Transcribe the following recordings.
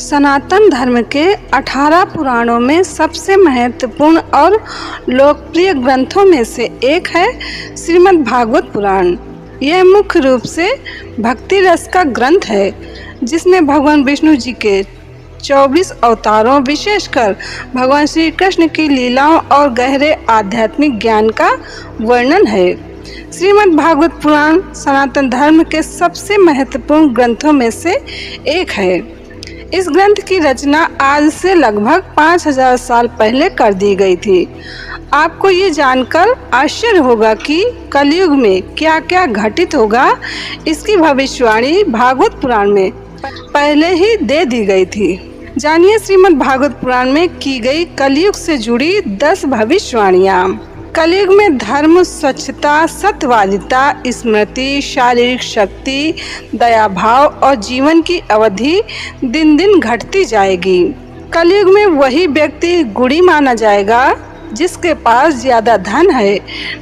सनातन धर्म के 18 पुराणों में सबसे महत्वपूर्ण और लोकप्रिय ग्रंथों में से एक है श्रीमद् भागवत पुराण। यह मुख्य रूप से भक्ति रस का ग्रंथ है, जिसमें भगवान विष्णु जी के 24 अवतारों, विशेषकर भगवान श्री कृष्ण की लीलाओं और गहरे आध्यात्मिक ज्ञान का वर्णन है। श्रीमद् भागवत पुराण सनातन धर्म के सबसे महत्वपूर्ण ग्रंथों में से एक है। इस ग्रंथ की रचना आज से लगभग 5000 साल पहले कर दी गई थी। आपको ये जानकर आश्चर्य होगा कि कलयुग में क्या क्या घटित होगा, इसकी भविष्यवाणी भागवत पुराण में पहले ही दे दी गई थी। जानिए श्रीमद् भागवत पुराण में की गई कलयुग से जुड़ी 10 भविष्यवाणियाँ। कलयुग में धर्म, स्वच्छता, सत्यवादिता, स्मृति, शारीरिक शक्ति, दया भाव और जीवन की अवधि दिन दिन घटती जाएगी। कलयुग में वही व्यक्ति गुणी माना जाएगा जिसके पास ज्यादा धन है।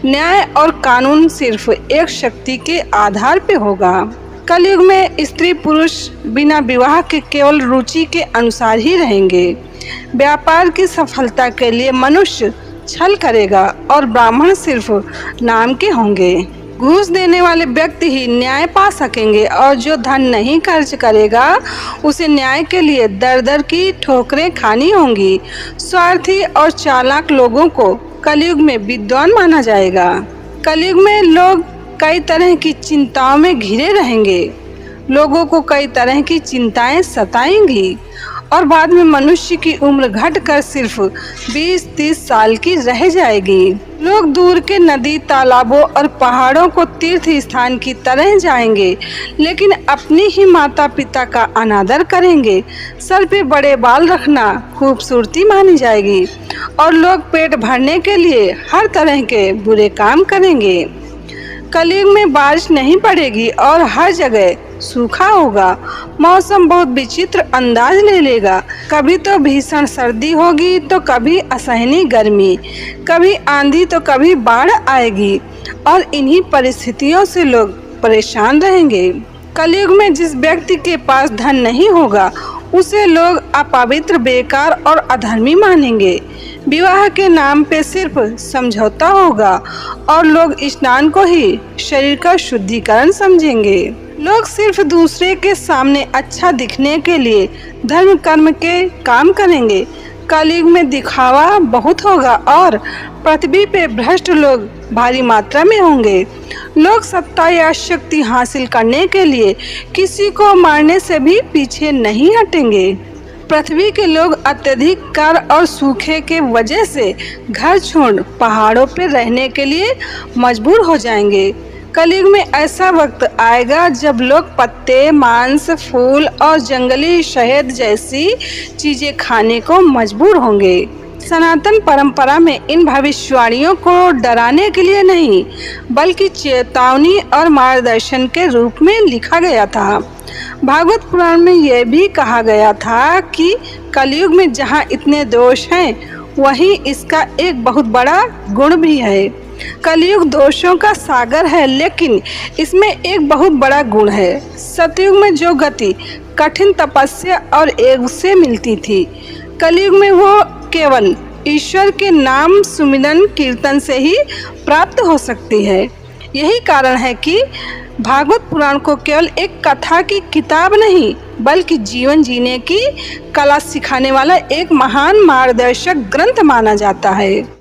न्याय और कानून सिर्फ एक शक्ति के आधार पे होगा। कलयुग में स्त्री पुरुष बिना विवाह के केवल रुचि के अनुसार ही रहेंगे। व्यापार की सफलता के लिए मनुष्य छल करेगा और ब्राह्मण सिर्फ नाम के होंगे। घूस देने वाले व्यक्ति ही न्याय पा सकेंगे और जो धन नहीं खर्च करेगा उसे न्याय के लिए दर दर की ठोकरें खानी होंगी। स्वार्थी और चालाक लोगों को कलयुग में विद्वान माना जाएगा। कलयुग में लोग कई तरह की चिंताओं में घिरे रहेंगे। लोगों को कई तरह की चिंताएं सताएंगी और बाद में मनुष्य की उम्र घटकर सिर्फ 20-30 साल की रह जाएगी। लोग दूर के नदी, तालाबों और पहाड़ों को तीर्थ स्थान की तरह जाएंगे, लेकिन अपनी ही माता पिता का अनादर करेंगे। सर पे बड़े बाल रखना खूबसूरती मानी जाएगी और लोग पेट भरने के लिए हर तरह के बुरे काम करेंगे। कलयुग में बारिश नहीं पड़ेगी और हर जगह सूखा होगा। मौसम बहुत विचित्र अंदाज ले लेगा। कभी तो भीषण सर्दी होगी तो कभी असहनीय गर्मी, कभी आंधी तो कभी बाढ़ आएगी और इन्हीं परिस्थितियों से लोग परेशान रहेंगे। कलयुग में जिस व्यक्ति के पास धन नहीं होगा उसे लोग अपवित्र, बेकार और अधर्मी मानेंगे। विवाह के नाम पे सिर्फ समझौता होगा और लोग स्नान को ही शरीर का शुद्धिकरण समझेंगे। लोग सिर्फ दूसरे के सामने अच्छा दिखने के लिए धर्म कर्म के काम करेंगे। कलयुग में दिखावा बहुत होगा और पृथ्वी पे भ्रष्ट लोग भारी मात्रा में होंगे। लोग सत्ता या शक्ति हासिल करने के लिए किसी को मारने से भी पीछे नहीं हटेंगे। पृथ्वी के लोग अत्यधिक कर और सूखे के वजह से घर छोड़ पहाड़ों पर रहने के लिए मजबूर हो जाएंगे। कलयुग में ऐसा वक्त आएगा जब लोग पत्ते, मांस, फूल और जंगली शहद जैसी चीजें खाने को मजबूर होंगे। सनातन परंपरा में इन भविष्यवाणियों को डराने के लिए नहीं, बल्कि चेतावनी और मार्गदर्शन के रूप में लिखा गया था। भागवत पुराण में यह भी कहा गया था कि कलयुग में जहाँ इतने दोष हैं, वहीं इसका एक बहुत बड़ा गुण भी है। कलयुग दोषों का सागर है, लेकिन इसमें एक बहुत बड़ा गुण है। सतयुग में जो गति कठिन तपस्या और योग से मिलती थी, कलयुग में वो केवल ईश्वर के नाम सुमिरन कीर्तन से ही प्राप्त हो सकती है। यही कारण है कि भागवत पुराण को केवल एक कथा की किताब नहीं, बल्कि जीवन जीने की कला सिखाने वाला एक महान मार्गदर्शक ग्रंथ माना जाता है।